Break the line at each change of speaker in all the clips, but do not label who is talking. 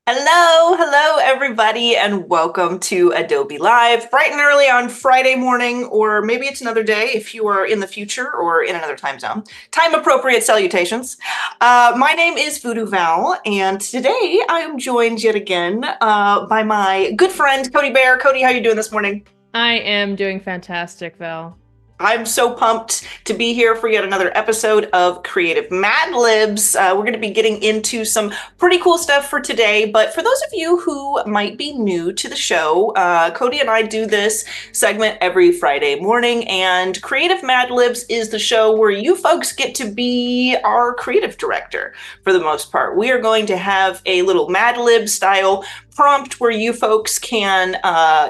Hello everybody, and welcome to Adobe Live, bright and early on Friday morning, or maybe it's another day if you are in the future or in another time zone. Time appropriate salutations. My name is VooDoo Val, and today I am joined yet again by my good friend Cody Bear. Cody, how are you doing this morning?
I am doing fantastic, Val.
I'm so pumped to be here for yet another episode of Creative Mad Libs. We're going to be getting into some pretty cool stuff for today, but for those of you who might be new to the show, Cody and I do this segment every Friday morning, and Creative Mad Libs is the show where you folks get to be our creative director for the most part. We are going to have a little Mad Lib style prompt where you folks can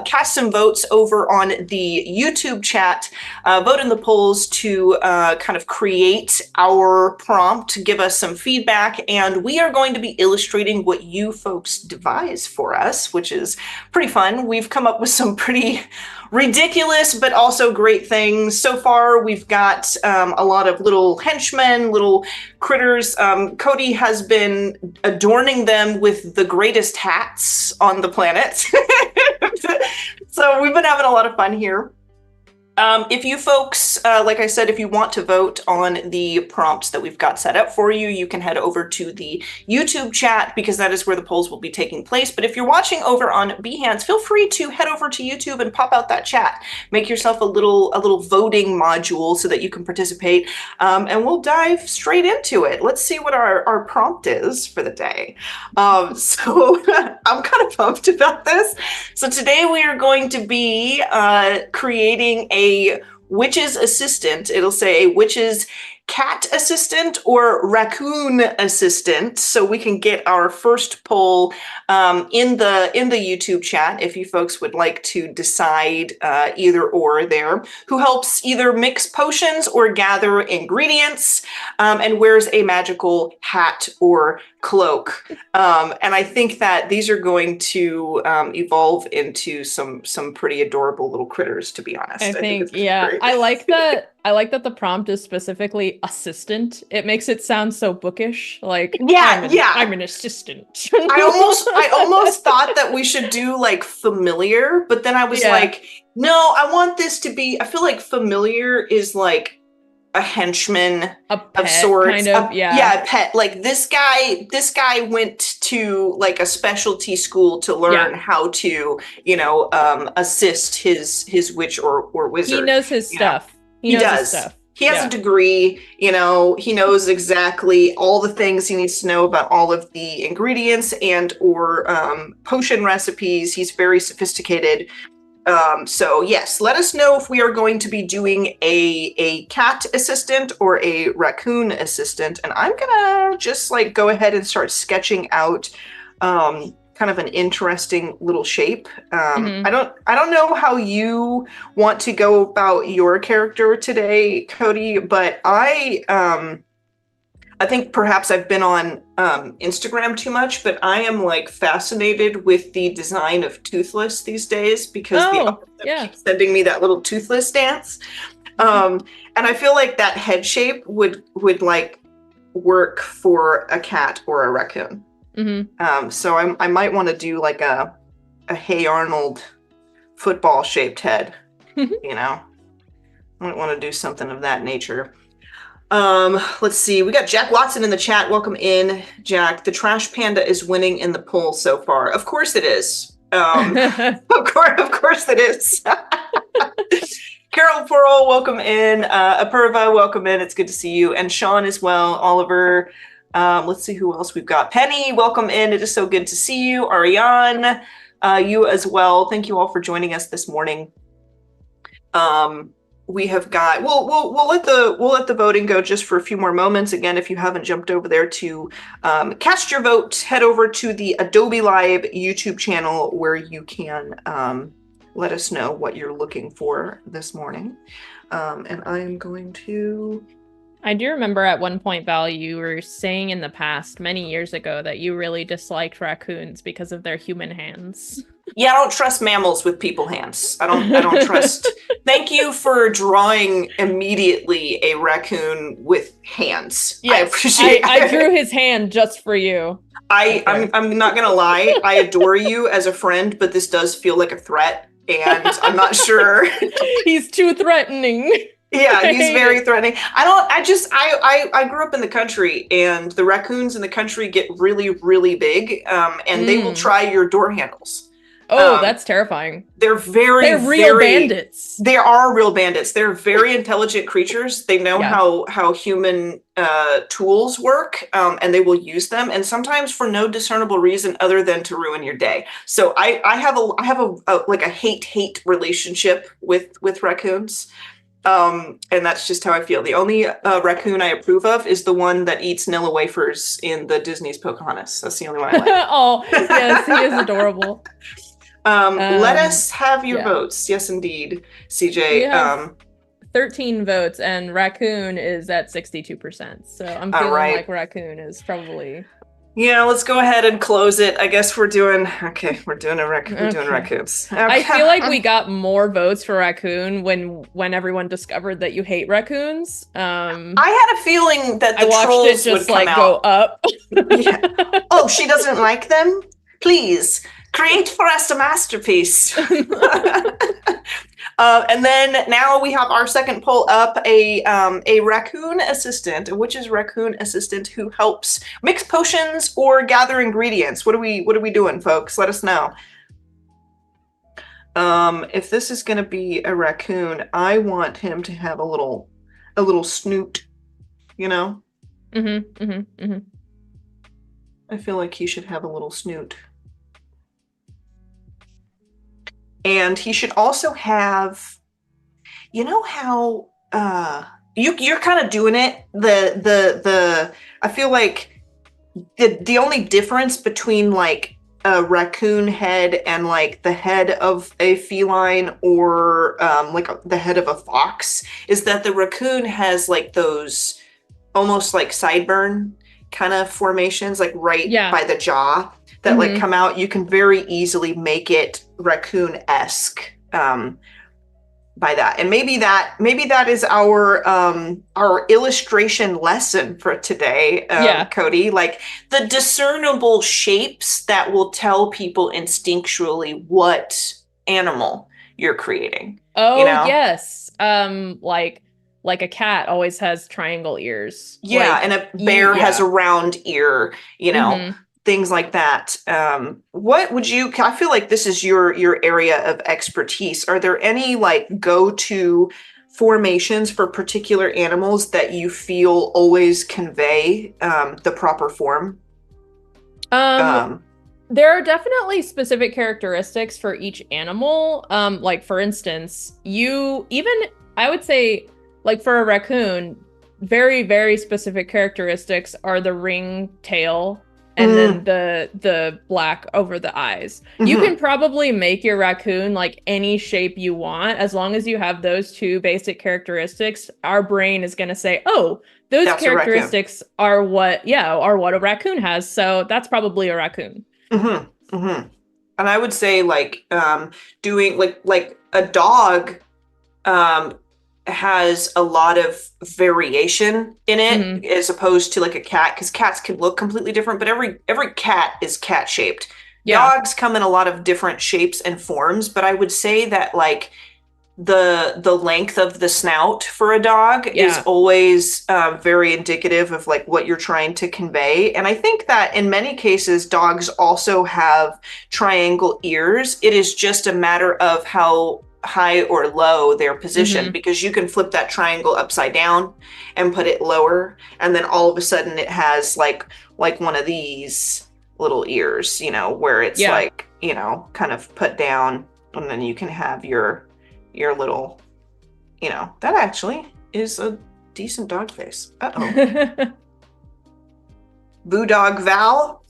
cast some votes over on the YouTube chat, vote in the polls to kind of create our prompt, give us some feedback, and we are going to be illustrating what you folks devise for us, which is pretty fun. We've come up with some pretty ridiculous but also great things. So far, we've got a lot of little henchmen, little critters. Cody has been adorning them with the greatest hats on the planet. So we've been having a lot of fun here. If you folks, like I said, if you want to vote on the prompts that we've got set up for you, you can head over to the YouTube chat because that is where the polls will be taking place. But if you're watching over on Behance, feel free to head over to YouTube and pop out that chat. Make yourself a little voting module so that you can participate. And we'll dive straight into it. Let's see what our prompt is for the day. So I'm kind of pumped about this. So today we are going to be creating a witch's assistant. It'll say a witch's cat assistant or raccoon assistant. So we can get our first poll in the YouTube chat if you folks would like to decide either or there. Who helps either mix potions or gather ingredients and wears a magical hat or cloak. And I think that these are going to evolve into some pretty adorable little critters, to be honest.
I
I think
think,
it's gonna be
yeah,
great.
I like that. I like that the prompt is specifically assistant. It makes it sound so bookish. Like
Yeah,
I'm
yeah.
an assistant.
I almost thought that we should do like familiar, but then I was
Yeah,
like, no, I want this to be, I feel like familiar is like a henchman
a
of
pet kind
sorts.
of. Yeah,
Yeah, a pet. Like this guy went to like a specialty school to
yeah.
learn how to, assist his witch or
He
wizard,
knows his
you know.
stuff. He
He
knows his
does.
stuff.
He has a
Yeah.
degree, he knows exactly all the things he needs to know about all of the ingredients and or potion recipes. He's very sophisticated. So yes, let us know if we are going to be doing a cat assistant or a raccoon assistant. And I'm gonna just like go ahead and start sketching out kind of an interesting little shape.
Hmm.
I don't know how you want to go about your character today, Cody, but I think perhaps I've been on Instagram too much, but I am like fascinated with the design of Toothless these days because the
Oh,
algorithm
yeah.
keeps sending me that little Toothless dance.
Hmm.
And I feel like that head shape would like work for a cat or a raccoon.
Hmm.
So I might want to do like a Hey Arnold football shaped head, you know. I might want to do something of that nature. Let's see. We got Jack Watson in the chat. Welcome in, Jack. The Trash Panda is winning in the poll so far. Of course it is. Of course it is. Carol Pearl, welcome in. Apurva, welcome in. It's good to see you. And Sean as well. Oliver. Let's see who else we've got. Penny, welcome in. It is so good to see you. Ariane, you as well. Thank you all for joining us this morning. We have got we'll let the voting go just for a few more moments. Again, if you haven't jumped over there to cast your vote, head over to the Adobe Live YouTube channel where you can let us know what you're looking for this morning. And I am going to
I do remember at one point, Val, you were saying in the past, many years ago, that you really disliked raccoons because of their human hands.
yeah, I don't trust mammals with people hands. I don't trust. Thank you for drawing immediately a raccoon with hands. I
Yes,
appreciate
I drew
it.
his hand just for you. Okay.
I'm not gonna lie, I adore you as a friend, but this does feel like a threat, and I'm not sure.
He's too threatening.
Yeah,
I
he's
hate
very
it.
threatening. I grew up in the country, and the raccoons in the country get really, really big, and they will
Mm.
try your door handles.
Oh,
Um,
that's terrifying.
they're very,
They're real
very,
bandits.
they are real bandits. They're very intelligent creatures. They know
Yeah.
how human tools work, and they will use them, and sometimes for no discernible reason other than to ruin your day. So I have a like a hate relationship with raccoons. And that's just how I feel. The only raccoon I approve of is the one that eats Nilla wafers in the Disney's Pocahontas. That's the only one I
Oh, yes, he is
like.
adorable.
Let us have your
Yeah.
votes. Yes, indeed,
We
CJ.
have 13 votes and raccoon is at 62%. So I'm
All
feeling like
right.
raccoon is probably
Yeah, let's go ahead and close it. I guess we're doing okay. We're doing
okay.
raccoons.
I feel like
Okay.
we got more votes for raccoon when everyone discovered that you hate raccoons.
I had a feeling that
I
the
watched it
trolls would
just
come
like go
out.
up.
Yeah. Oh, she doesn't like them? Please create for us a masterpiece. And then now we have our second poll up, a raccoon assistant, a witch's raccoon assistant who helps mix potions or gather ingredients. What are we doing, folks? Let us know. If this is gonna be a raccoon, I want him to have a little snoot, you know? I feel like he should have a little snoot. And he should also have, you know how you're kind of doing it. The I feel like the only difference between like a raccoon head and like the head of a feline or like the head of a fox is that the raccoon has like those almost like sideburn kind of formations, like right
Yeah.
by the jaw that like come out. You can very easily make it raccoon-esque by that. And maybe that is our illustration lesson for today,
Yeah.
Cody. Like the discernible shapes that will tell people instinctually what animal you're creating. You
Oh,
know?
yes. Like a cat always has triangle ears.
Yeah,
Like
and a
you,
bear has
yeah.
a round ear, you know, things like that. What would you, I feel like this is your area of expertise. Are there any like go-to formations for particular animals that you feel always convey the proper form? Um,
There are definitely specific characteristics for each animal. Like for instance, I would say, like for a raccoon, very, very specific characteristics are the ring tail and then the black over the eyes. You can
mhm.
probably make your raccoon like any shape you want as long as you have those two basic characteristics. Our brain is gonna say, oh, those
That's a raccoon.
characteristics are what a raccoon has. So that's probably a raccoon.
Mm-hmm. Mm-hmm. And I would say like doing like a dog um has a lot of variation in it
Hmm.
as opposed to like a cat, because cats can look completely different, but every cat is cat shaped.
Yeah.
Dogs come in a lot of different shapes and forms, but I would say that like the length of the snout for a dog is
Yeah.
always very indicative of like what you're trying to convey. And I think that in many cases dogs also have triangle ears. It is just a matter of how high or low they're positioned,
Hmm.
because you can flip that triangle upside down and put it lower, and then all of a sudden it has like one of these little ears, you know, where it's
Yeah.
like, you know, kind of put down, and then you can have your little, you know, that actually is a decent dog face. Uh-oh. VooDoo Val,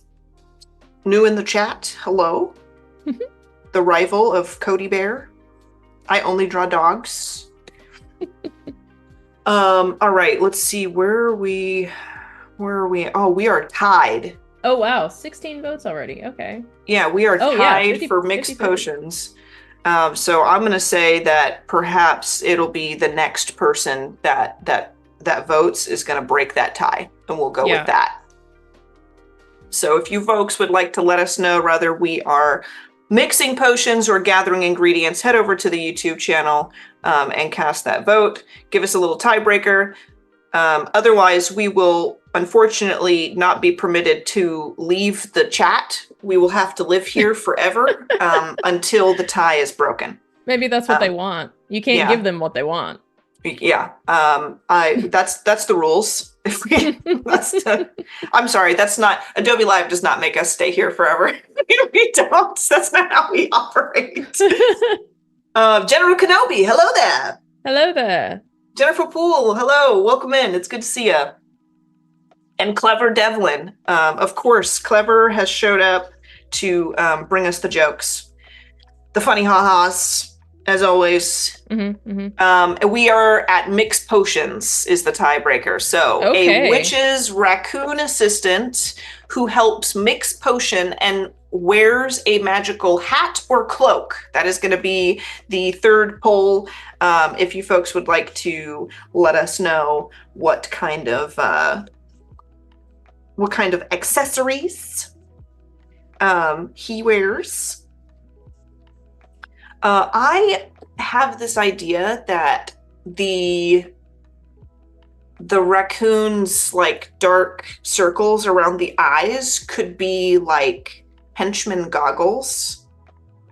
new in the chat. Hello. The rival of Cody Bear. I only draw dogs. All right, let's see. Where are we? Oh, we are tied.
Oh wow, 16 votes already. Okay.
Yeah, we are
Oh yeah,
tied
50
for
50
mixed
50.
potions. So I'm gonna say that perhaps it'll be the next person that votes is gonna break that tie, and we'll go with
Yeah.
that. So if you folks would like to let us know whether we are mixing potions or gathering ingredients, head over to the YouTube channel and cast that vote. Give us a little tiebreaker. Otherwise, we will unfortunately not be permitted to leave the chat. We will have to live here forever until the tie is broken.
Maybe that's what they want. You can't give them what they want.
Yeah, that's the rules. I'm sorry, that's not Adobe Live does not make us stay here forever. We don't. That's not how we operate. General Kenobi, hello there.
Hello there.
Jennifer Poole, hello. Welcome in. It's good to see you. And Clever Devlin, of course, Clever has showed up to bring us the jokes, the funny ha-has. As always, we are at mixed potions is the tiebreaker. So a witch's raccoon assistant who helps mix potion and wears a magical hat or cloak. That is going to be the third poll. If you folks would like to let us know what kind of accessories he wears. I have this idea that the raccoon's like dark circles around the eyes could be like henchman goggles.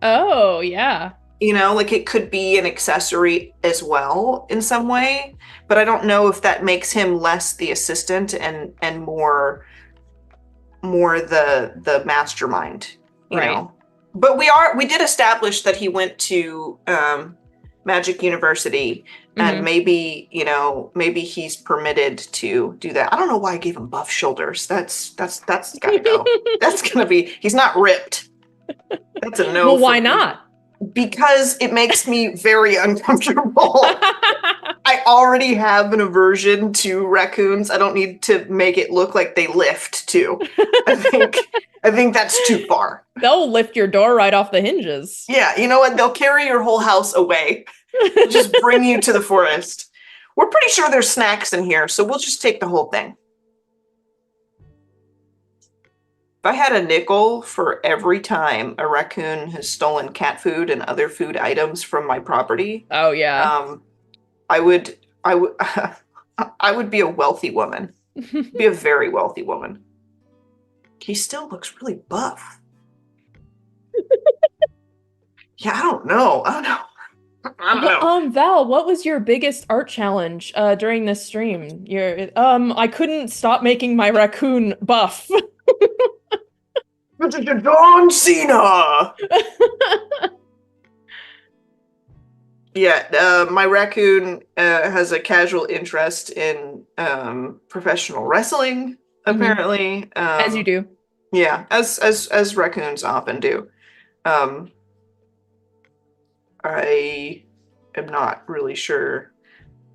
Oh, yeah.
You know, like it could be an accessory as well in some way, but I don't know if that makes him less the assistant and more the mastermind, you know. But we did establish that he went to Magic University, and maybe he's permitted to do that. I don't know why I gave him buff shoulders. That's gotta go. That's gonna be. He's not ripped. That's a no.
Well, why not?
Because it makes me very uncomfortable. I already have an aversion to raccoons. I don't need to make it look like they lift too. I think that's too far.
They'll lift your door right off the hinges.
Yeah, you know what? They'll carry your whole house away. They'll just bring you to the forest. We're pretty sure there's snacks in here, so we'll just take the whole thing. If I had a nickel for every time a raccoon has stolen cat food and other food items from my property,
oh yeah,
I would be a wealthy woman. Be a very wealthy woman. He still looks really buff. Yeah, I don't know.
Val, what was your biggest art challenge during this stream? I couldn't stop making my raccoon buff.
John Cena. Yeah, my raccoon has a casual interest in professional wrestling, apparently.
As you do.
Yeah, as raccoons often do. I am not really sure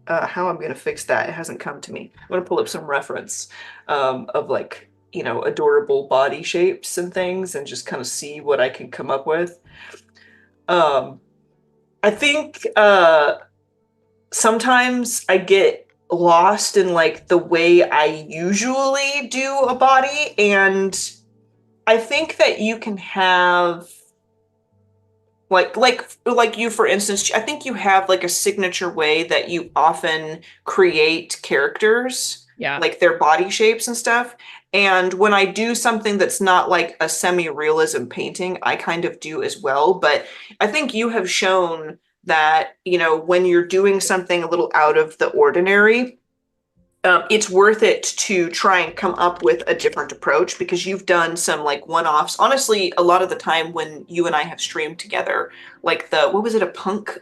how I'm going to fix that. It hasn't come to me. I'm going to pull up some reference of like, you know, adorable body shapes and things and just kind of see what I can come up with. I think sometimes I get lost in like the way I usually do a body, and I think that you can have like you, for instance, I think you have like a signature way that you often create characters, like their body shapes and stuff. And when I do something that's not like a semi-realism painting, I kind of do as well. But I think you have shown that, you know, when you're doing something a little out of the ordinary, it's worth it to try and come up with a different approach, because you've done some like one-offs. Honestly, a lot of the time when you and I have streamed together, like what was it, a punk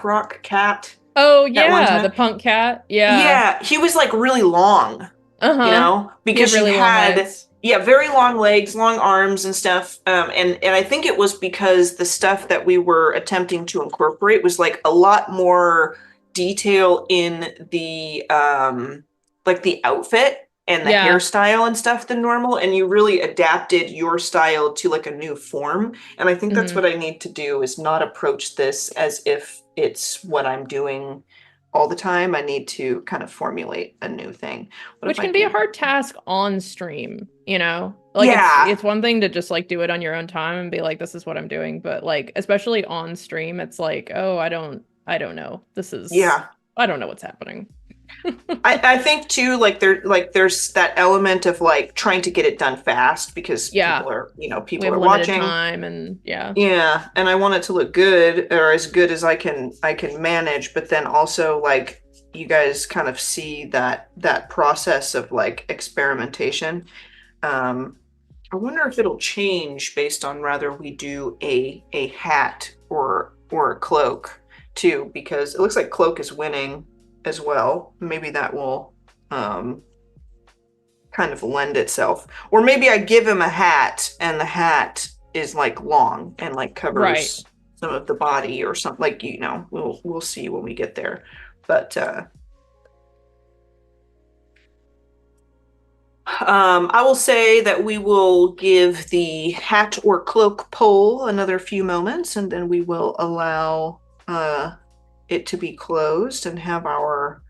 rock cat?
Oh yeah, the punk cat.
Yeah, he was like really long. You know, because
really
you had very long legs, long arms and stuff. And I think it was because the stuff that we were attempting to incorporate was like a lot more detail in the like the outfit and the hairstyle and stuff than normal, and you really adapted your style to like a new form. And I think that's what I need to do, is not approach this as if it's what I'm doing all the time. I need to kind of formulate a new thing.
Which can be a hard task on stream, you know? Like
Yeah.
it's one thing to just like do it on your own time and be like, this is what I'm doing. But like, especially on stream, it's like, oh, I don't know.
Yeah.
I don't know what's happening.
I think too, there's that element of like trying to get it done fast because
Yeah, we
people
have
are
limited
watching.
time and yeah.
Yeah, and I want it to look good or as good as I can manage, but then also like you guys kind of see that process of like experimentation. Um, I wonder if it'll change based on whether we do a hat or a cloak too, because it looks like cloak is winning as well. Maybe that will um kind of lend itself. Or maybe I give him a hat and the hat is like long and like
Right.
covers some of the body or something like we'll see when we get there. But I will say that we will give the hat or cloak poll another few moments and then we will allow it to be closed and have our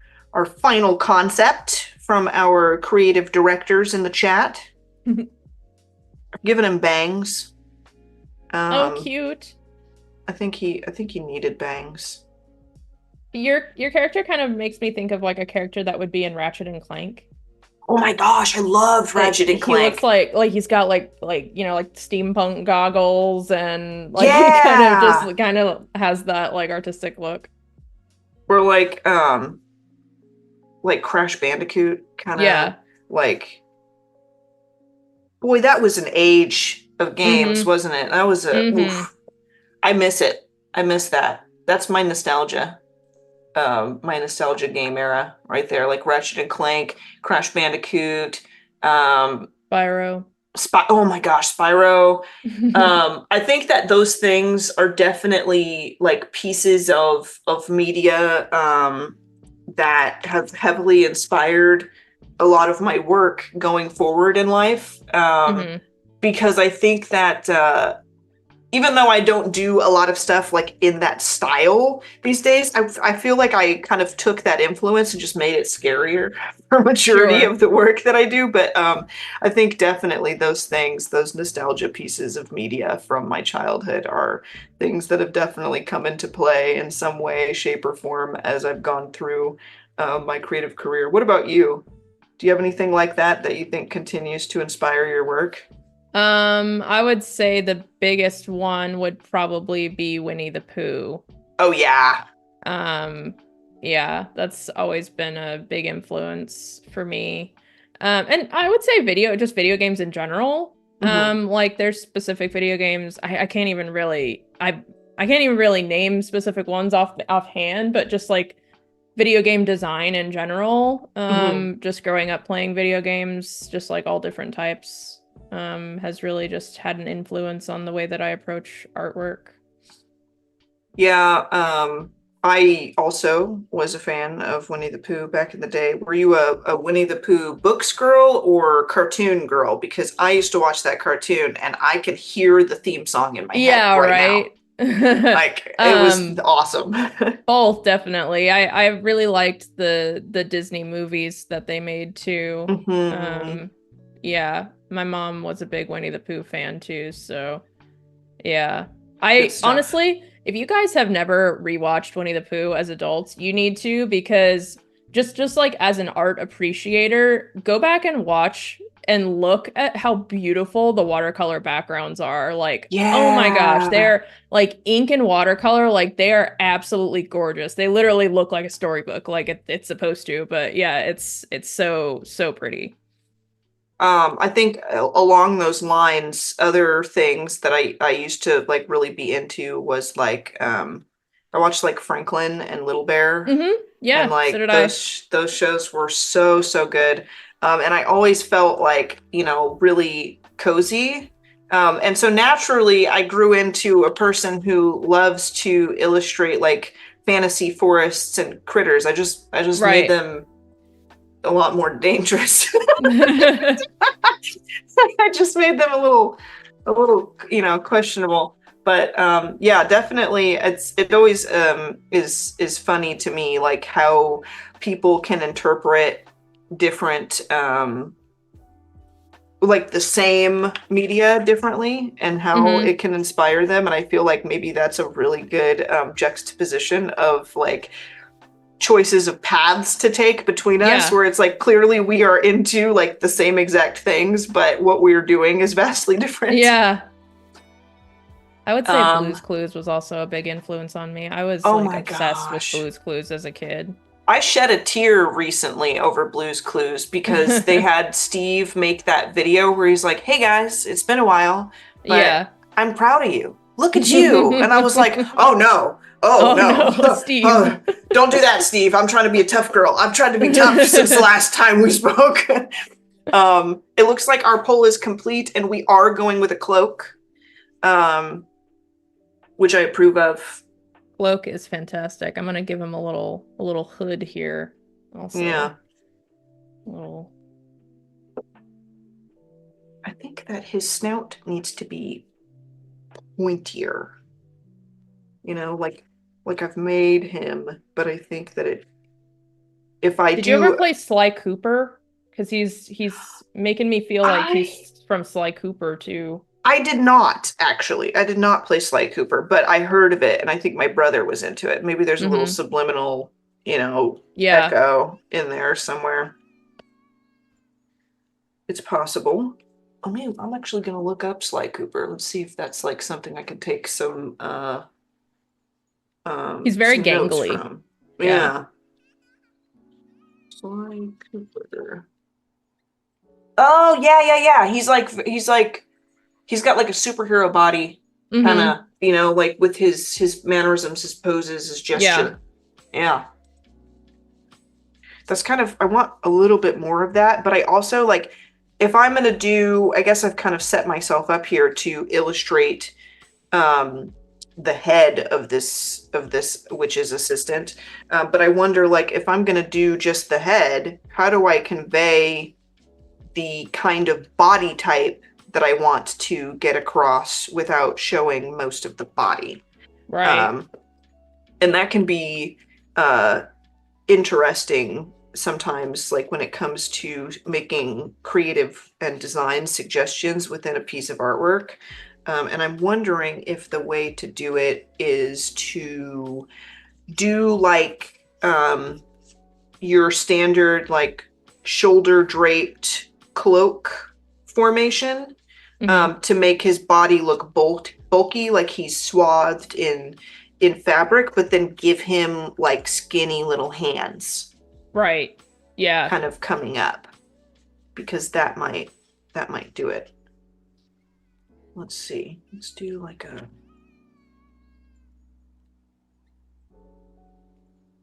final concept from our creative directors in the chat. I've given him bangs.
Oh,
Um,
cute.
I think he needed bangs.
Your character kind of makes me think of like a character that would be in Ratchet and Clank.
Oh my gosh, I loved
Like
Ratchet and
he looks
Clank.
like he's got like you know like steampunk goggles and like he
Yeah.
kind of has that like artistic look.
Or like Crash Bandicoot kind of
Yeah.
like boy, that was an age of games,
Mm-hmm.
wasn't it? That was a
Mm-hmm.
oof. I miss it. I miss that. That's my nostalgia. My nostalgia game era right there, like Ratchet and Clank, Crash Bandicoot,
Spyro.
Oh my gosh, Spyro. I think that those things are definitely like pieces of media that have heavily inspired a lot of my work going forward in life.
Mm-hmm.
Because I think that even though I don't do a lot of stuff like in that style these days, I feel like I kind of took that influence and just made it scarier for majority
Sure.
of the work that I do. But I think definitely those things, those nostalgia pieces of media from my childhood are things that have definitely come into play in some way, shape, or form as I've gone through my creative career. What about you? Do you have anything like that that you think continues to inspire your work?
I would say the biggest one would probably be Winnie the Pooh.
Oh yeah.
Um, yeah, that's always been a big influence for me. And I would say just video games in general.
Hmm.
Like there's specific video games. I can't even really I can't even really name specific ones offhand, but just like video game design in general.
Hmm.
Just growing up playing video games, just like all different types, has really just had an influence on the way that I approach artwork.
Yeah, I also was a fan of Winnie the Pooh back in the day. Were you a Winnie the Pooh books girl or cartoon girl? Because I used to watch that cartoon and I could hear the theme song in my head
Yeah,
right now.
right.
Like it was
Um,
awesome.
Both definitely. I really liked the Disney movies that they made too.
Hmm.
Yeah, my mom was a big Winnie the Pooh fan too, so yeah.
Good
I
stuff.
honestly, if you guys have never rewatched Winnie the Pooh as adults, you need to because just like as an art appreciator, go back and watch and look at how beautiful the watercolor backgrounds are. Like, oh my gosh,
Yeah.
they're like ink and watercolor, like they are absolutely gorgeous. They literally look like a storybook, like it's supposed to. But yeah, it's so pretty.
I think along those lines, other things that I used to like really be into was like I watched like Franklin and Little Bear, and
Yeah, so
like
did I.
those shows were so good. And I always felt like, really cozy. And so naturally I grew into a person who loves to illustrate like fantasy forests and critters. I just made
Right.
them a lot more dangerous. I just made them a little, questionable. But yeah, definitely, it always is funny to me, like how people can interpret different like the same media differently and how it can inspire them. And I feel like maybe that's a really good juxtaposition of like choices of paths to take between us,
Yeah.
where it's like clearly we are into like the same exact things, but what we're doing is vastly different.
Yeah. I would say
Um,
Blue's Clues was also a big influence on me. I was
oh
like
my
obsessed with
gosh.
Blue's Clues as a kid.
I shed a tear recently over Blue's Clues because they had Steve make that video where he's like, "Hey guys, it's been a while, but
Yeah.
I'm proud of you. Look at you." And I was like, "Oh no. Oh
Oh
no.
no, Steve.
Oh, don't do that, Steve. I'm trying to be a tough girl. I've tried to be tough since the last time we spoke." It looks like our poll is complete and we are going with a cloak, which I approve of.
Cloak is fantastic. I'm gonna give him a little hood here. Also,
Yeah.
a little.
I think that his snout needs to be pointier. You know, like I've made him, but I think that it if I
Did you ever
do
play Sly Cooper? Because he's making me feel like
I
he's from Sly Cooper too.
I did not actually. I did not play Sly Cooper, but I heard of it and I think my brother was into it. Maybe there's a little subliminal,
Yeah.
echo in there somewhere. It's possible. I mean, I'm actually gonna look up Sly Cooper. Let's see if that's like something I can take
He's very
some notes
gangly.
from.
Yeah.
Yeah. Sly Cooper. Oh yeah. He's got like a superhero body, kind
Mm-hmm.
of, like with his mannerisms, his poses, his
Yeah.
gesture. Yeah. That's kind of I want a little bit more of that, but I also like if I'm gonna do, I guess I've kind of set myself up here to illustrate the head of this witch's assistant. But I wonder like if I'm gonna do just the head, how do I convey the kind of body type that I want to get across without showing most of the body?
Right.
Um, and that can be uh, interesting sometimes, like when it comes to making creative and design suggestions within a piece of artwork. And I'm wondering if the way to do it is to do like your standard, like shoulder draped cloak formation,
Mm-hmm.
to make his body look bulky, like he's swathed in fabric, but then give him like skinny little hands
Right. Yeah.
kind of coming up, because that might do it. Let's see. Let's do like a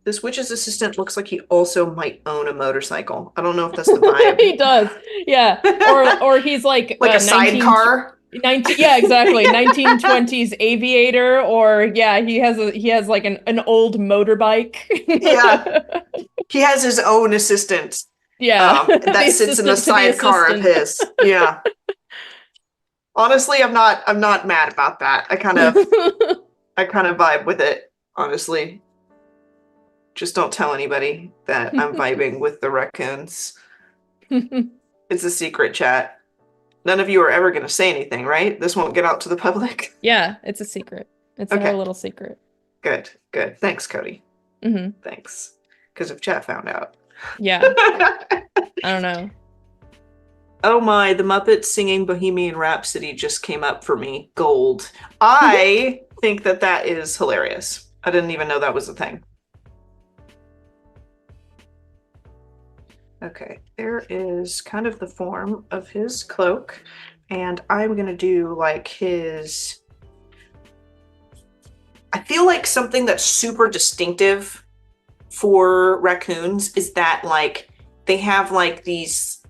this witch's assistant looks like he also might own a motorcycle. I don't know if that's the vibe.
He does. Yeah. Or he's like
Like a
19
sidecar.
19 yeah, exactly. 1920s aviator, or yeah, he has like an old motorbike.
Yeah. He has his own assistant
Yeah. The
that sits in the
assistant to the
sidecar of
assistant.
his. Yeah. Honestly, I'm not mad about that. I kind of vibe with it, honestly. Just don't tell anybody that I'm vibing with the raccoons. It's a secret chat. None of you are ever going to say anything, right? This won't get out to the public.
Yeah, it's a secret. It's our
Okay.
little secret.
Good. Thanks, Cody.
Mm-hmm.
Thanks. Because if chat found out.
Yeah. I don't know.
Oh my, the Muppets singing Bohemian Rhapsody just came up for me. Gold. I think that is hilarious. I didn't even know that was a thing. Okay, there is kind of the form of his cloak, and I'm gonna do like his. I feel like something that's super distinctive for raccoons is that like they have like these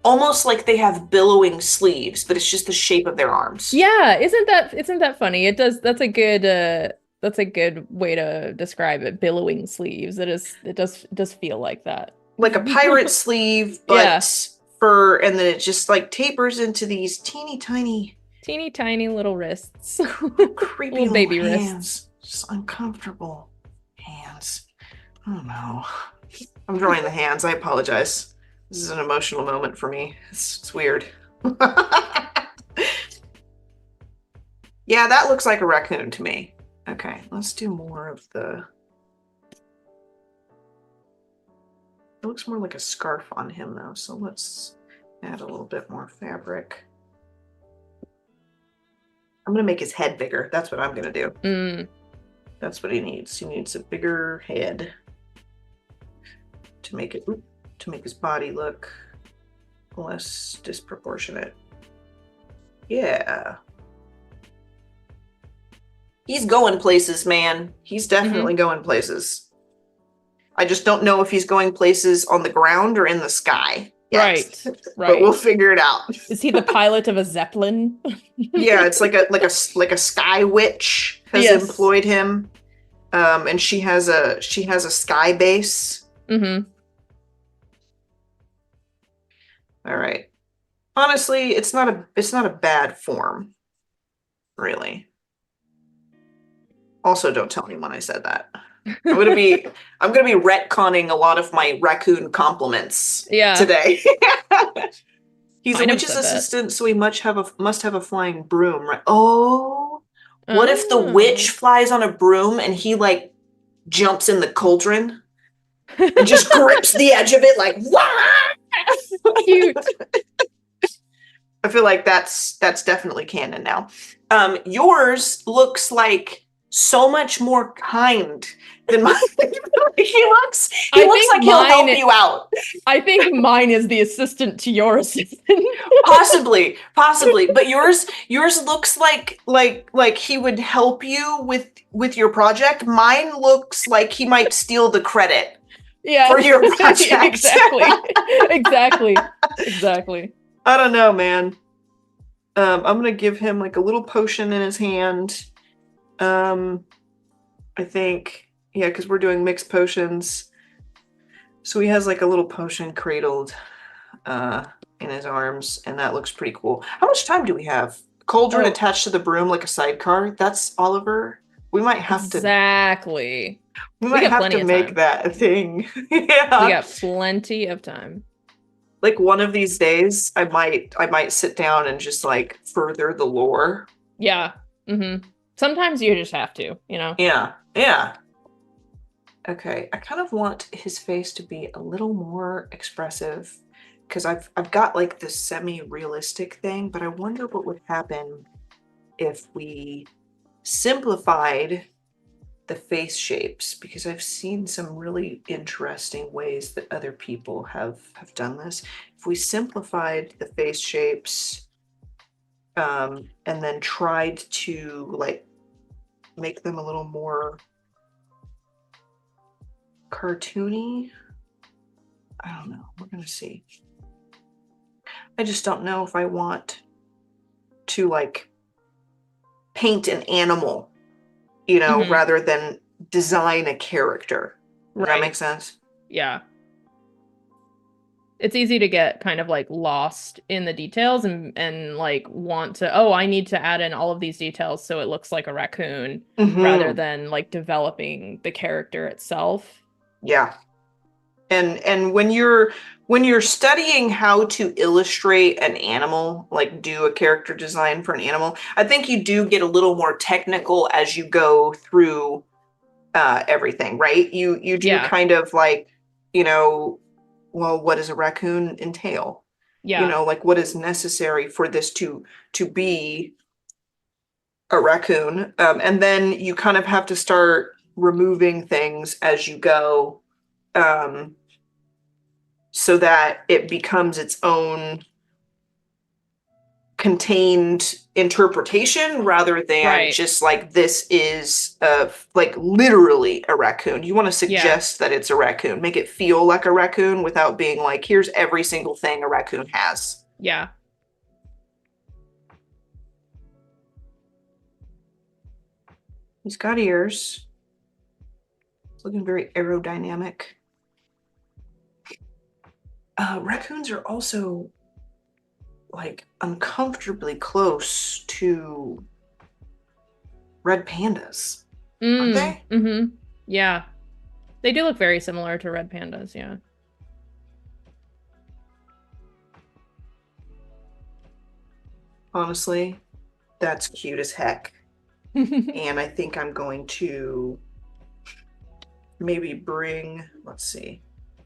almost like they have billowing sleeves, but it's just the shape of their arms.
Yeah, isn't that funny? That's a good way to describe it. Billowing sleeves. It does feel like that.
Like a pirate sleeve,
Yeah.
but fur, and then it just like tapers into these teeny tiny,
Teeny tiny little wrists.
creepy
Little baby wrists.
hands. Just uncomfortable hands. Oh no. I'm drawing the hands. I apologize. This is an emotional moment for me. It's weird. Yeah, that looks like a raccoon to me. Okay, let's do more of the... It looks more like a scarf on him though, so let's add a little bit more fabric. I'm gonna make his head bigger. That's what I'm gonna do. That's what he needs. He needs a bigger head to make it, to make his body look less disproportionate. Yeah. He's going places, man. He's definitely going places. I just don't know if he's going places on the ground or in the sky yet.
Right.
But we'll figure it out.
Is he the pilot of a Zeppelin?
Yeah, it's like a sky witch has employed him. And she has a sky base. All right. Honestly, it's not a bad form, really. Also, don't tell anyone I said that. I'm gonna be retconning a lot of my raccoon compliments today. He's a witch's assistant, so he must have a flying broom, right? Oh, what if the witch flies on a broom and he like jumps in the cauldron and just grips the edge of it like, wah!
Cute.
I feel like that's definitely canon now. Yours looks like so much more kind than mine. he looks like he'll help you out.
I think mine is the assistant to your assistant.
possibly, but yours looks like he would help you with your project. Mine looks like he might steal the credit. For your project.
Exactly.
I don't know, man. I'm gonna give him like a little potion in his hand. I think, yeah, because we're doing mixed potions. So he has like a little potion cradled in his arms, and that looks pretty cool. How much time do we have? Cauldron attached to the broom like a sidecar. That's Oliver. We might have to.
Exactly.
We might have to make that a thing. Yeah.
We got plenty of time.
Like one of these days, I might sit down and just like further the lore.
Yeah. Sometimes you just have to, you know?
Yeah. Okay, I kind of want his face to be a little more expressive because I've got like this semi-realistic thing, but I wonder what would happen if we simplified the face shapes, because I've seen some really interesting ways that other people have done this. If we simplified the face shapes and then tried to like make them a little more cartoony, I don't know, we're gonna see. I just don't know if I want to like paint an animal, you know, rather than design a character. Does that make sense?
Yeah. It's easy to get kind of like lost in the details and like want to, I need to add in all of these details so it looks like a raccoon rather than like developing the character itself.
Yeah. And when you're studying how to illustrate an animal, like do a character design for an animal, I think you do get a little more technical as you go through everything, right? You do kind of like, you know, well, what does a raccoon entail? Yeah. You know, like what is necessary for this to be a raccoon? And then you kind of have to start removing things as you go. So that it becomes its own contained interpretation rather than just like this is like literally a raccoon. You want to suggest that it's a raccoon, make it feel like a raccoon without being like, here's every single thing a raccoon has.
Yeah.
He's got ears. It's looking very aerodynamic. Raccoons are also like uncomfortably close to red pandas, aren't they?
Yeah. They do look very similar to red pandas, yeah.
Honestly, that's cute as heck. And I think I'm going to maybe bring, let's see.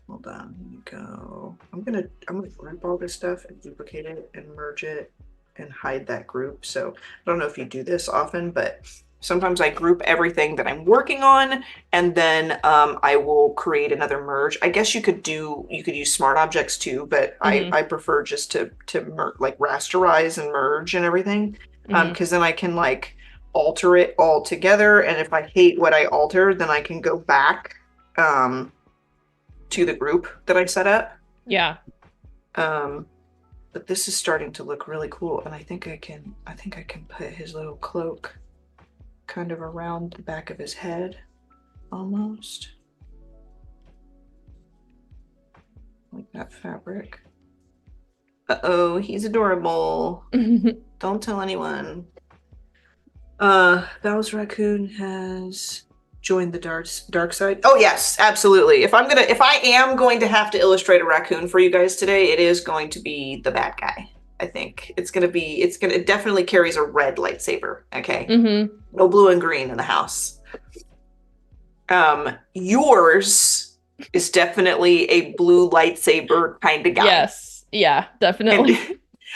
Hold on, let me go. I'm gonna group all this stuff and duplicate it and merge it and hide that group. So I don't know if you do this often, but sometimes I group everything that I'm working on, and then I will create another merge. I guess you could use smart objects too, but I prefer just to like rasterize and merge and everything, because then I can like alter it all together. And if I hate what I alter, then I can go back to the group that I set up.
Yeah.
But this is starting to look really cool, and I think I can put his little cloak kind of around the back of his head, almost. Like that fabric. Uh-oh, he's adorable. Don't tell anyone. Val's raccoon has joined the dark side. Oh yes, absolutely. If I am going to have to illustrate a raccoon for you guys today, it is going to be the bad guy. I think it definitely carries a red lightsaber. Okay. No blue and green in the house. Yours is definitely a blue lightsaber kind of guy.
Yes. Yeah, definitely.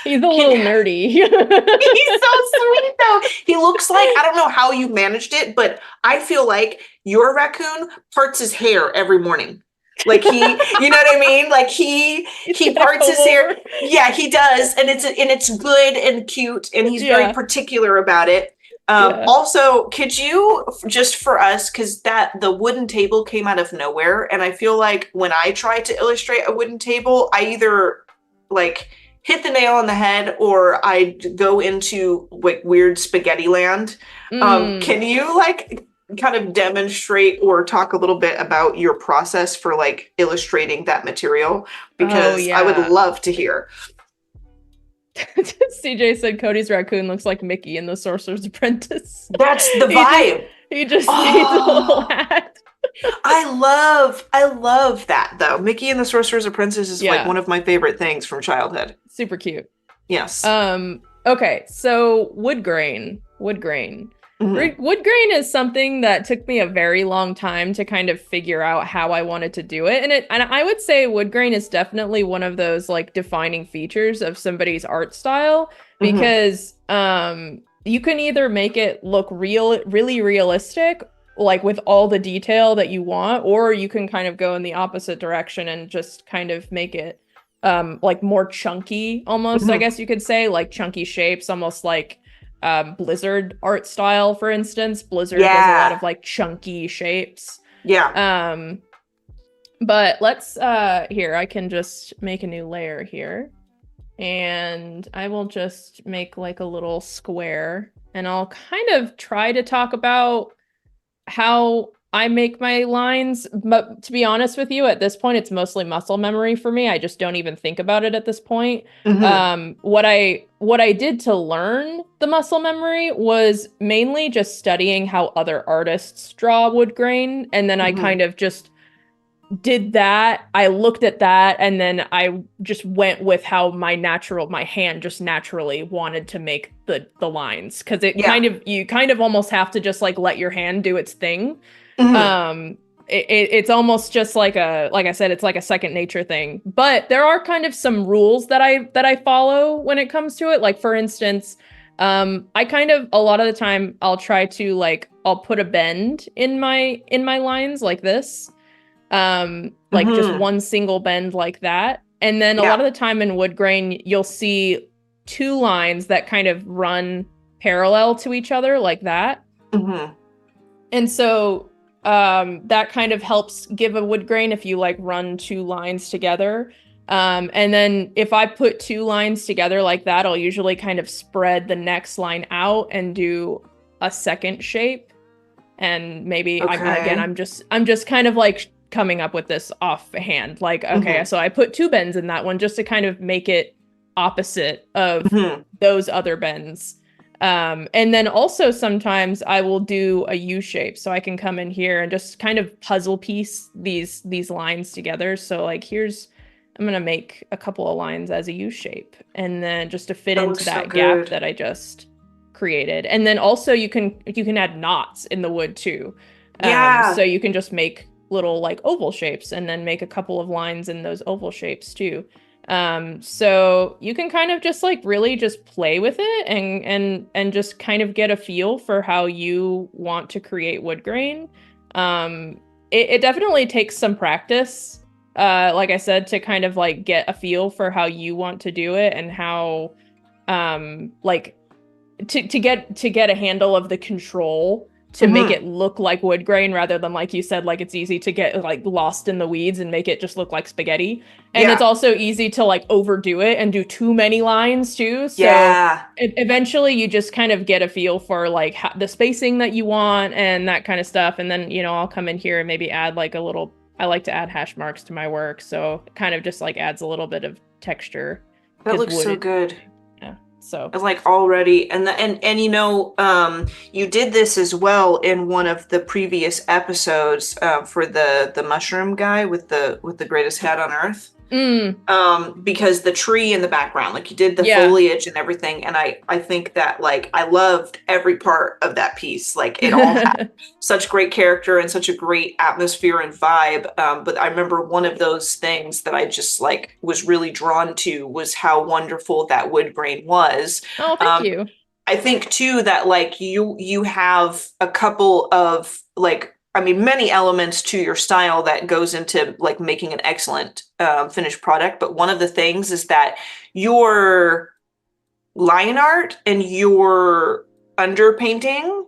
He's a little nerdy.
He's so sweet though. He looks like, I don't know how you managed it, but I feel like your raccoon parts his hair every morning. Like you know what I mean? Like he parts his hair. Yeah, he does. And it's good and cute, and he's very particular about it. Also, could you, just for us, because the wooden table came out of nowhere, and I feel like when I try to illustrate a wooden table, I either like hit the nail on the head or I go into like weird spaghetti land. Can you like kind of demonstrate or talk a little bit about your process for like illustrating that material? Because I would love to hear.
CJ said Cody's raccoon looks like Mickey in The Sorcerer's Apprentice.
That's the vibe.
He just needs a little hat.
I love that though. Mickey and the Sorcerer's Apprentice is like one of my favorite things from childhood.
Super cute.
Yes.
Okay, so woodgrain. Woodgrain is something that took me a very long time to kind of figure out how I wanted to do it. And I would say woodgrain is definitely one of those like defining features of somebody's art style, because you can either make it look really realistic, like with all the detail that you want, or you can kind of go in the opposite direction and just kind of make it like more chunky almost, I guess you could say, like chunky shapes, almost like Blizzard art style, for instance. Blizzard does a lot of like chunky shapes. But let's here, I can just make a new layer here, and I will just make like a little square, and I'll kind of try to talk about how I make my lines. But to be honest with you, at this point, it's mostly muscle memory for me. I just don't even think about it at this point. What I did to learn the muscle memory was mainly just studying how other artists draw wood grain. And then I kind of just did that. I looked at that, and then I just went with how my hand just naturally wanted to make the lines. Because you kind of almost have to just like let your hand do its thing. It's almost just like I said, it's like a second nature thing. But there are kind of some rules that I follow when it comes to it. Like for instance, I kind of, a lot of the time I'll try to like, I'll put a bend in my lines like this. Like just one single bend like that. And then a lot of the time in wood grain, you'll see two lines that kind of run parallel to each other like that. And so that kind of helps give a wood grain if you like run two lines together. And then if I put two lines together like that, I'll usually kind of spread the next line out and do a second shape. And maybe I'm just kind of like coming up with this offhand. Like, okay, so I put two bends in that one just to kind of make it opposite of those other bends. And then also sometimes I will do a U shape, so I can come in here and just kind of puzzle piece these lines together. So like here's I'm gonna make a couple of lines as a U shape, and then just to fit
That
into
looks so
that gap
good.
that I just created. And then also you can add knots in the wood too. So
Yeah,
you can just make little like oval shapes and then make a couple of lines in those oval shapes too. So you can kind of just like really just play with it and just kind of get a feel for how you want to create wood grain. It definitely takes some practice, like I said, to kind of like get a feel for how you want to do it and how like to get a handle of the control to make
hmm
it look like wood grain rather than like you said, like it's easy to get like lost in the weeds and make it just look like spaghetti. And it's
yeah,
also easy to like overdo it and do too many lines too. So
yeah.
eventually you just kind of get a feel for like the spacing that you want and that kind of stuff. And then, I'll come in here and maybe add like a little, I like to add hash marks to my work. So it kind of just like adds a little bit of texture
That
because
looks
wood
so
is,
good.
yeah. So,
Like already, and you did this as well in one of the previous episodes for the mushroom guy with the greatest hat on earth. Because the tree in the background, like you did the
yeah.
foliage and everything, and I think that like I loved every part of that piece. Like it all had such great character and such a great atmosphere and vibe. But I remember one of those things that I just like was really drawn to was how wonderful that wood grain was.
Oh, thank
Um,
you.
I think too that like you have a couple of like I mean many elements to your style that goes into like making an excellent finished product. But one of the things is that your line art and your underpainting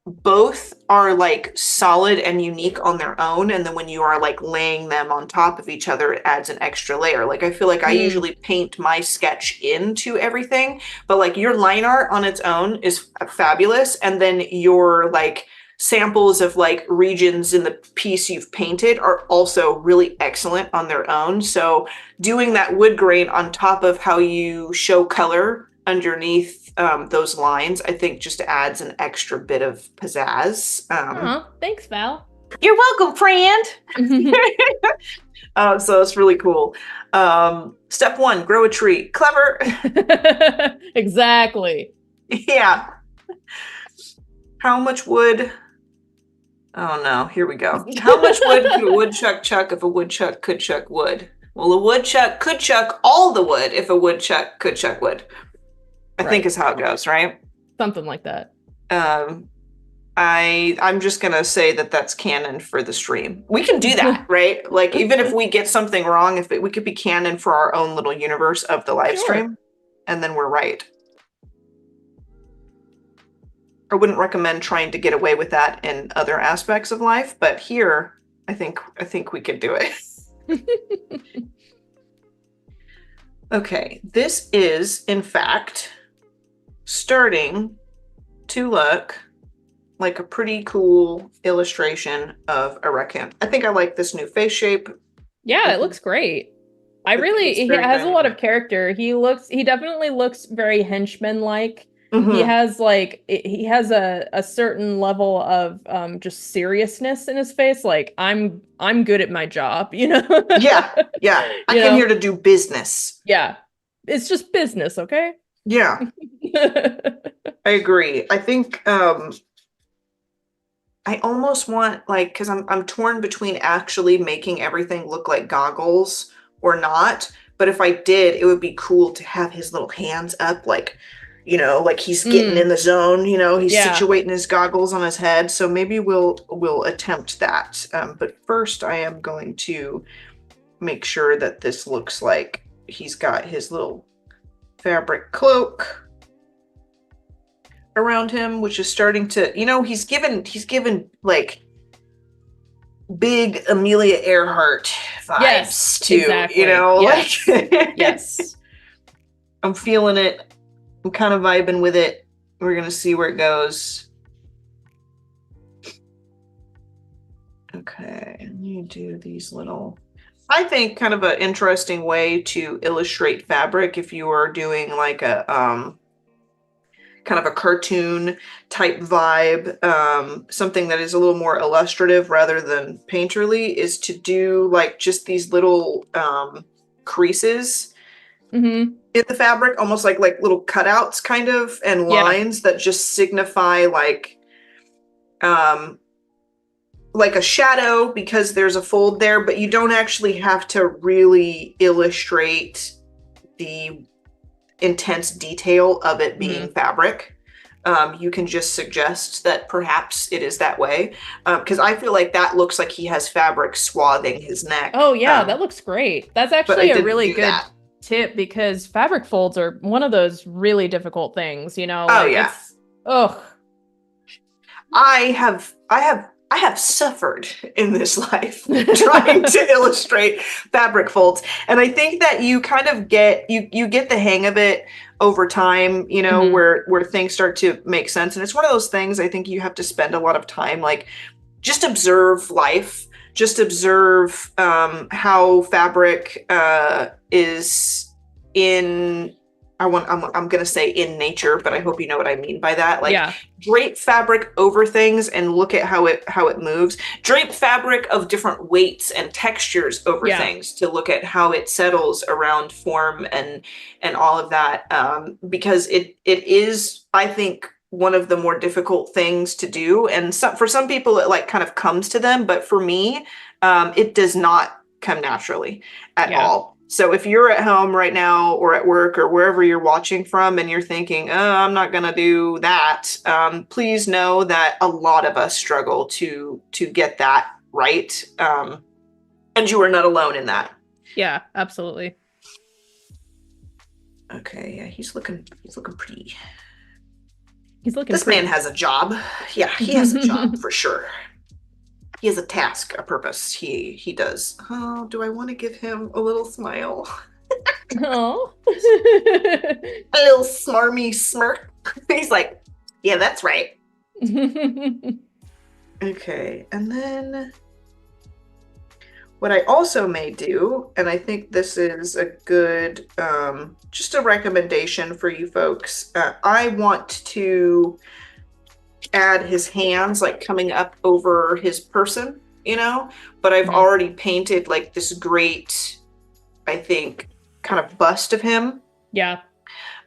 both are like solid and unique on their own, and then when you are like laying them on top of each other it adds an extra layer. Like I feel like I
Mm.
usually paint my sketch into everything, but like your line art on its own is fabulous, and then your like samples of like regions in the piece you've painted are also really excellent on their own. So doing that wood grain on top of how you show color underneath those lines, I think just adds an extra bit of pizzazz.
Oh, thanks, Val.
You're welcome, friend. So it's really cool. Step one, grow a tree. Clever.
Exactly.
Yeah. How much wood? Oh no, here we go. How much wood could a woodchuck chuck if a woodchuck could chuck wood? Well, a woodchuck could chuck all the wood if a woodchuck could chuck wood. I think
Right.
is how it goes, right?
Something like that.
Um, I'm just gonna say that that's canon for the stream. We can do that, right? Like even if we get something wrong, if we could be canon for our own little universe of the live
Sure.
stream, and then we're right. I wouldn't recommend trying to get away with that in other aspects of life, but here, I think we could do it. Okay, this is in fact starting to look like a pretty cool illustration of a raccoon. I think I like this new face shape.
Yeah,
I
it
think,
looks great.
I think it's
He
very
has a lot of
dynamic.
character. He definitely looks very henchman-like. He
Hmm
has like he has a certain level of just seriousness in his face. Like I'm good at my job, you know?
Yeah, yeah. I
You
came here
know?
to do business.
Yeah. It's just business, okay?
Yeah, I agree. I think I almost want like because I'm torn between actually making everything look like goggles or not. But if I did, it would be cool to have his little hands up, like, like he's getting
Mm,
in the zone, he's
yeah.
situating his goggles on his head. So maybe we'll attempt that. But first I am going to make sure that this looks like he's got his little fabric cloak around him, which is starting to, he's given like big Amelia Earhart vibes
Yes,
too,
exactly. Yes.
like
Yes.
I'm feeling it. I'm kind of vibing with it. We're gonna see where it goes. Okay, and you do these little, I think kind of an interesting way to illustrate fabric if you are doing like a kind of a cartoon type vibe, something that is a little more illustrative rather than painterly, is to do like just these little creases
Mm-hmm.
in the fabric, almost like little cutouts kind of, and
Yeah.
lines that just signify like a shadow because there's a fold there, but you don't actually have to really illustrate the intense detail of it being fabric. You can just suggest that perhaps it is that way, because I feel like that looks like he has fabric swathing his neck.
Oh yeah, that looks great. That's
But I
actually a
didn't
really
do
good
that.
tip because fabric folds are one of those really difficult things, you know,
Oh
like
yeah.
it's ugh.
I have suffered in this life trying to illustrate fabric folds. And I think that you kind of get you get the hang of it over time, you know,
Mhm.
where things start to make sense. And it's one of those things I think you have to spend a lot of time, like, just observe life, just observe how fabric is in I'm gonna say in nature, but I hope you know what I mean by that. Like,
Yeah.
drape fabric over things and look at how it moves. Drape fabric of different weights and textures over
Yeah.
things to look at how it settles around form and all of that. Because it is, I think, one of the more difficult things to do. And for some people, it like kind of comes to them, but for me, it does not come naturally at
Yeah.
all. So if you're at home right now or at work or wherever you're watching from and you're thinking, oh, I'm not going to do that, please know that a lot of us struggle to get that right. And you are not alone in that.
Yeah, absolutely.
Okay, yeah, he's looking pretty.
He's looking
This man
pretty.
has a job. Yeah, he has a job for sure. He has a task, a purpose. He does. Oh, do I want to give him a little smile?
Oh.
A little smarmy smirk. He's like, yeah, that's right. Okay, and then what I also may do, and I think this is a good, just a recommendation for you folks. I want to add his hands like coming up over his person, you know, but I've already painted like this great, I think, kind of bust of him.
Yeah.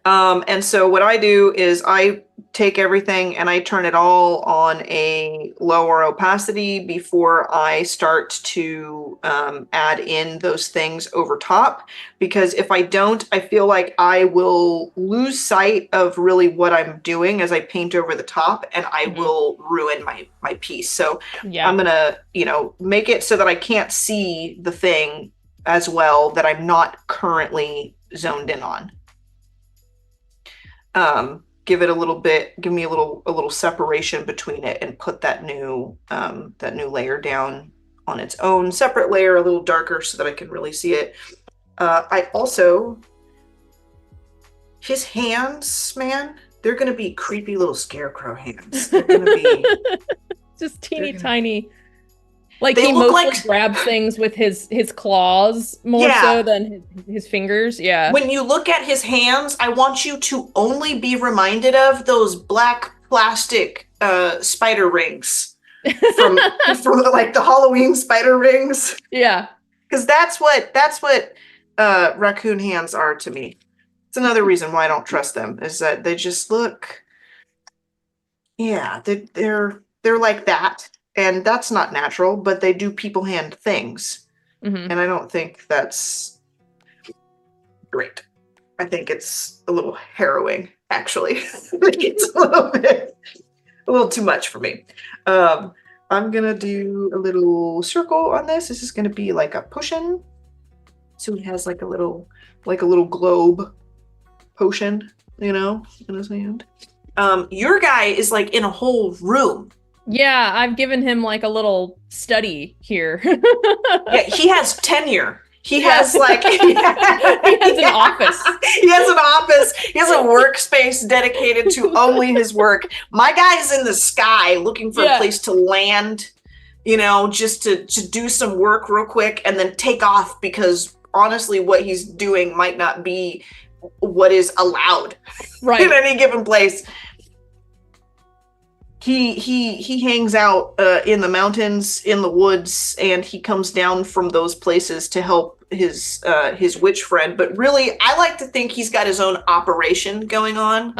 And so what I do is I take everything and I turn it all on a lower opacity before I start to add in those things over top. Because if I don't, I feel like I will lose sight of really what I'm doing as I paint over the top, and I will ruin my piece. So
Yeah.
I'm gonna, make it so that I can't see the thing as well that I'm not currently zoned in on. Give it a little bit, give me a little separation between it, and put that new layer down on its own separate layer, a little darker, so that I can really see it. I also, his hands, man, they're gonna be creepy little scarecrow hands. They're gonna be
just teeny tiny. Like
they
he
look
mostly
like
grabs things with his claws more so than his fingers. Yeah.
When you look at his hands, I want you to only be reminded of those black plastic spider rings from like the Halloween spider rings.
Yeah.
Because that's what raccoon hands are to me. It's another reason why I don't trust them, is that they just look, yeah, they're like that. And that's not natural, but they do people hand things. And I don't think that's great. I think it's a little harrowing, actually. I think it's a little too much for me. I'm gonna do a little circle on this. This is gonna be like a potion. So he has like a little globe potion, in his hand. Your guy is like in a whole room.
Yeah, I've given him like a little study here.
Yeah, he has tenure. He has like
he has an office.
He has an office. He has a workspace dedicated to only his work. My guy's in the sky looking for a place to land, just to do some work real quick and then take off, because honestly what he's doing might not be what is allowed in any given place. he hangs out in the mountains, in the woods, and he comes down from those places to help his witch friend. But really, I like to think he's got his own operation going on.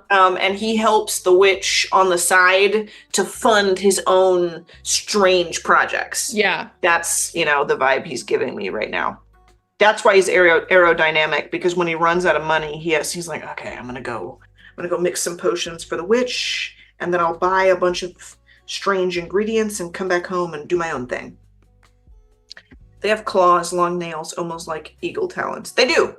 And he helps the witch on the side to fund his own strange projects.
Yeah.
That's, the vibe he's giving me right now. That's why he's aerodynamic, because when he runs out of money, he's like, okay, I'm gonna go mix some potions for the witch, and then I'll buy a bunch of strange ingredients and come back home and do my own thing. They have claws, long nails, almost like eagle talons. They do.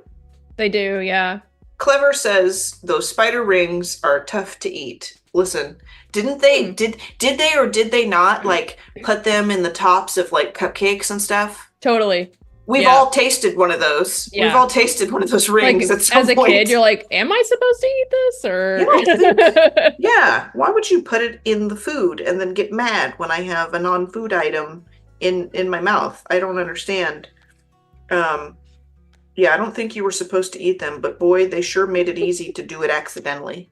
They do, yeah.
Clever says those spider rings are tough to eat. Listen, didn't they did they or did they not like put them in the tops of like cupcakes and stuff?
Totally.
We've all tasted one of those. Yeah. We've all tasted one of those rings at some point.
As a kid, you're like, am I supposed to eat this? Or
yeah. Why would you put it in the food and then get mad when I have a non-food item in my mouth? I don't understand. Yeah, I don't think you were supposed to eat them, but boy, they sure made it easy to do it accidentally.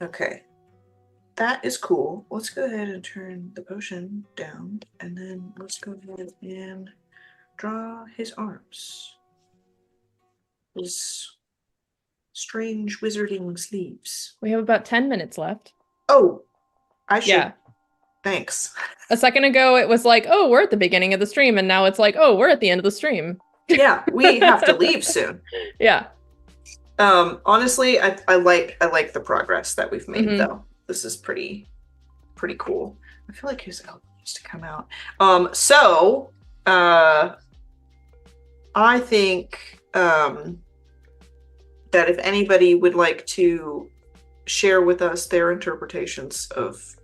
Okay. That is cool. Let's go ahead and turn the potion down, and then let's go ahead and draw his arms. His strange wizarding sleeves.
We have about 10 minutes left.
Oh, I should. Yeah. Thanks.
A second ago, it was like, oh, we're at the beginning of the stream, and now it's like, oh, we're at the end of the stream.
Yeah, we have to leave soon.
Yeah.
Honestly, I like the progress that we've made, though. This is pretty cool. I feel like his album needs to come out. So I think that if anybody would like to share with us their interpretations of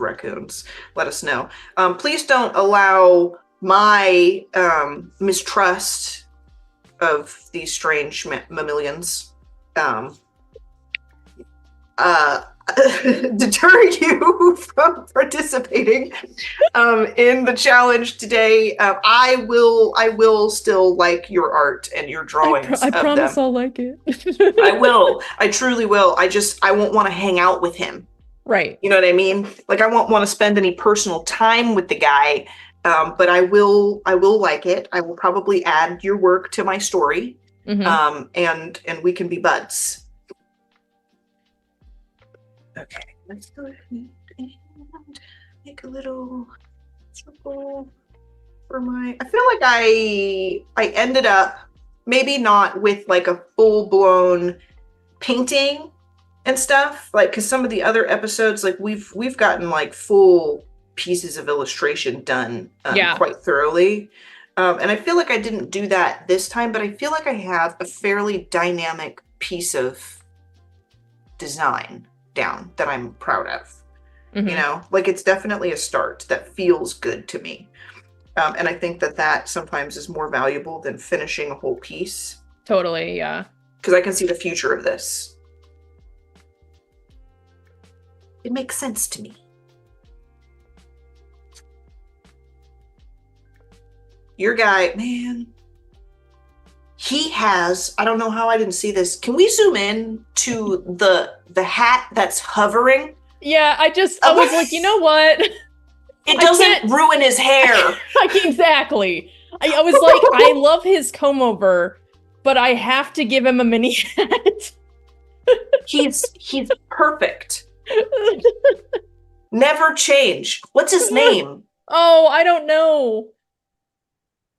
raccoons, let us know. Please don't allow my mistrust of these strange mammalians deter you from participating in the challenge today. I will still like your art and your drawings.
I promise I'll like it.
I will. I truly will. I won't want to hang out with him.
Right.
You know what I mean? Like I won't want to spend any personal time with the guy. But I will like it. I will probably add your work to my story. And we can be buds. Okay, let's go ahead and make a little circle for my. I feel like I ended up maybe not with like a full-blown painting and stuff, like because some of the other episodes, like we've gotten like full pieces of illustration done quite thoroughly. And I feel like I didn't do that this time, but I feel like I have a fairly dynamic piece of design down that I'm proud of. You know, like it's definitely a start that feels good to me. And I think that sometimes is more valuable than finishing a whole piece.
Totally, yeah.
Because I can see the future of this. It makes sense to me. Your guy, man, he has, I don't know how I didn't see this. Can we zoom in to the hat that's hovering?
Yeah, I was like, you know what?
It doesn't ruin his hair.
Exactly. I was like, I love his comb over, but I have to give him a mini hat.
He's perfect. Never change. What's his name?
Oh, I don't know.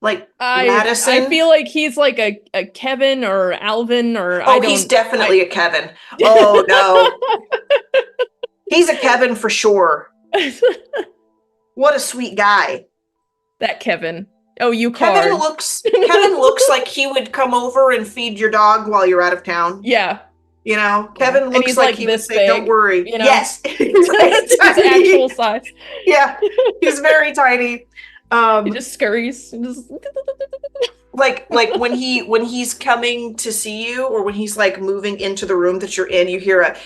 Like Madison?
I feel like he's like a Kevin or Alvin or
he's definitely a Kevin. Oh no. He's a Kevin for sure. What a sweet guy.
That Kevin. Oh, you
Kevin looks like he would come over and feed your dog while you're out of town.
Yeah.
You know, Kevin looks like he would say, don't worry.
You know?
Yes.
His actual size.
Yeah. He's very tiny.
He just scurries.
Like when he's coming to see you, or when he's like moving into the room that you're in, you hear a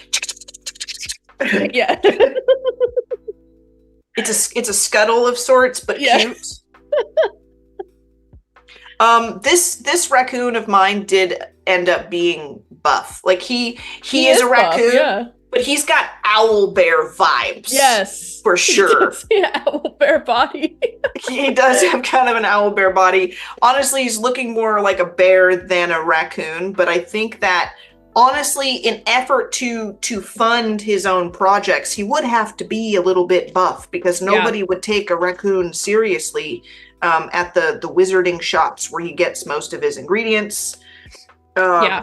yeah.
It's a scuttle of sorts, but cute. This raccoon of mine did end up being buff. Like he is a raccoon,
buff,
but he's got owl bear vibes.
Yes.
For sure.
Yeah, owl bear body.
He does have kind of an owl bear body. Honestly, he's looking more like a bear than a raccoon, but I think that honestly, in effort to fund his own projects, he would have to be a little bit buff because nobody would take a raccoon seriously at the wizarding shops where he gets most of his ingredients.
Yeah.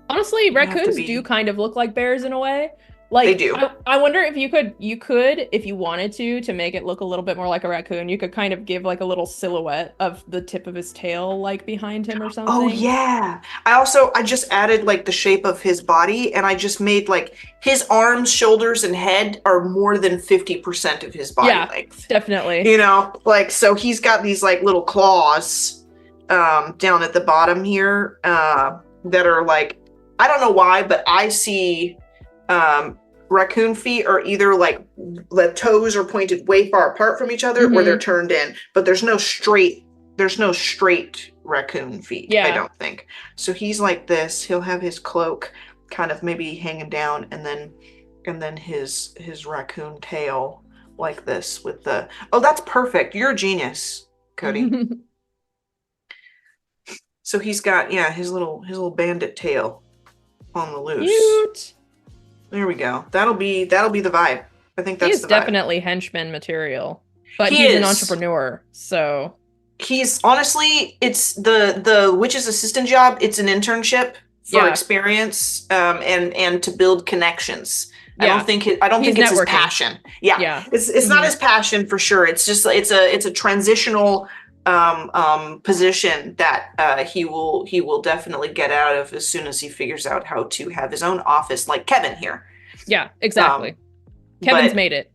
Honestly, raccoons do kind of look like bears in a way. Like, they do. I wonder if you could, if you wanted to make it look a little bit more like a raccoon, you could kind of give like a little silhouette of the tip of his tail, like behind him or something.
Oh yeah. I just added like the shape of his body, and I just made like his arms, shoulders, and head are more than 50% of his body length.
Definitely.
You know, like, so he's got these like little claws down at the bottom here that are like, I don't know why, but I see raccoon feet are either like the toes are pointed way far apart from each other or they're turned in, but there's no straight raccoon feet. I don't think. So he's like this. He'll have his cloak kind of maybe hanging down, and then his raccoon tail like this with the, oh, that's perfect. You're a genius, Cody. So he's got, his little bandit tail on the loose.
Cute.
There we go. That'll be the vibe. I think that's the vibe.
Definitely henchman material, but he's an entrepreneur, so
he's honestly, it's the witch's assistant job. It's an internship for experience and to build connections. I don't think it's his passion. It's not his passion for sure. It's just it's a transitional position that he will definitely get out of as soon as he figures out how to have his own office, like Kevin here.
Yeah, exactly. Kevin's made it.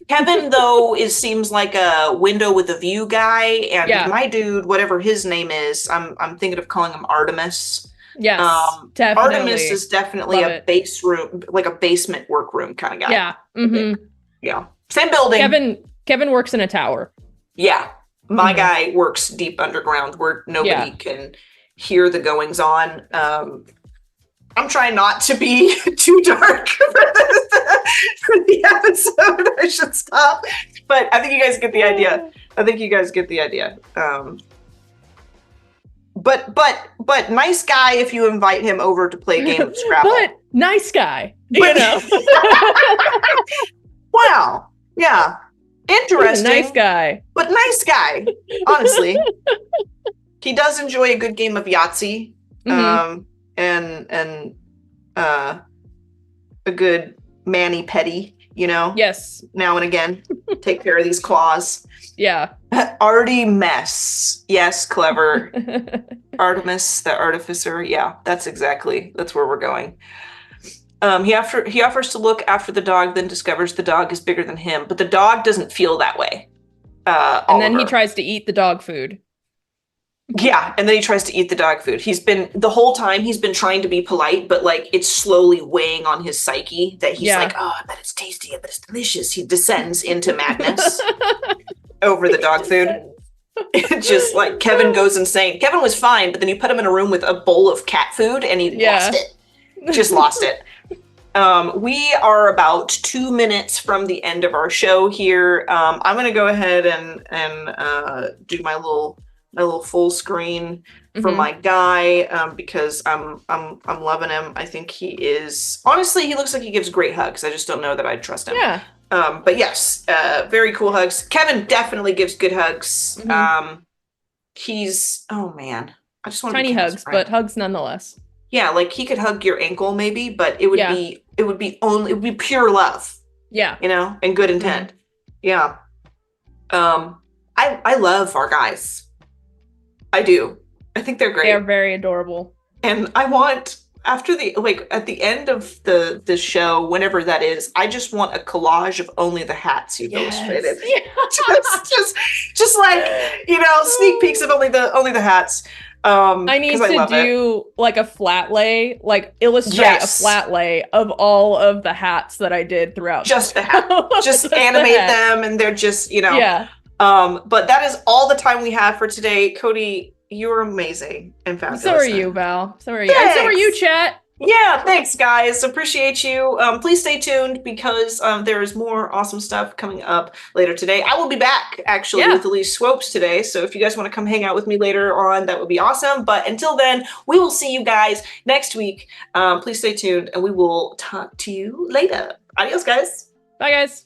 Kevin, though, seems like a window with a view guy, and my dude, whatever his name is, I'm thinking of calling him Artemis.
Yes, definitely.
Artemis is definitely a base room, like a basement workroom kind of guy.
Yeah. Mm-hmm.
Yeah. Same building.
Kevin works in a tower.
Yeah. My guy works deep underground where nobody can hear the goings on. I'm trying not to be too dark for the episode. I should stop. But I think you guys get the idea. But nice guy if you invite him over to play a game of Scrabble.
But nice guy, you know.
Wow. Yeah. Interesting.
Nice guy.
But nice guy, honestly. He does enjoy a good game of Yahtzee. And a good mani-pedi, you know?
Yes.
Now and again. Take care of these claws.
Yeah.
Artemis. Yes, clever. Artemis, the artificer. Yeah, that's where we're going. He offers to look after the dog, then discovers the dog is bigger than him, but the dog doesn't feel that way.
And then he tries to eat the dog food.
Yeah, and then he tries to eat the dog food. The whole time he's been trying to be polite, but like it's slowly weighing on his psyche that he's like, oh, I bet it's tasty, I bet it's delicious. He descends into madness over the dog food. Just like Kevin goes insane. Kevin was fine, but then you put him in a room with a bowl of cat food and he lost it. Just lost it. We are about 2 minutes from the end of our show here. I'm going to go ahead and do my little full screen for my guy because I'm loving him. I think he is, honestly, he looks like he gives great hugs. I just don't know that I'd trust him. Yeah. But yes, very cool hugs. Kevin definitely gives good hugs. He's, oh man, I just want to
tiny hugs, but hugs nonetheless.
Yeah, like he could hug your ankle maybe, but it would be pure love. Yeah. You know, and good intent. Yeah. I love our guys. I do. I think they're great.
They are very adorable.
And I want, after at the end of the show, whenever that is, I just want a collage of only the hats you've illustrated. Yeah. just like, you know, sneak peeks of only the hats.
I need to do like a flat lay, like illustrate a flat lay of all of the hats that I did throughout.
Just the hat. Just animate them, and they're just, you know. Yeah. But that is all the time we have for today. Cody, you're amazing and fabulous.
So are you, Val. So are you. And so are you, chat.
Yeah, thanks, guys. Appreciate you. Please stay tuned because there is more awesome stuff coming up later today. I will be back actually with
Yeah.
Elise Swopes today. So if you guys want to come hang out with me later on, that would be awesome. But until then, we will see you guys next week. Please stay tuned and we will talk to you later. Adios, guys.
Bye, guys.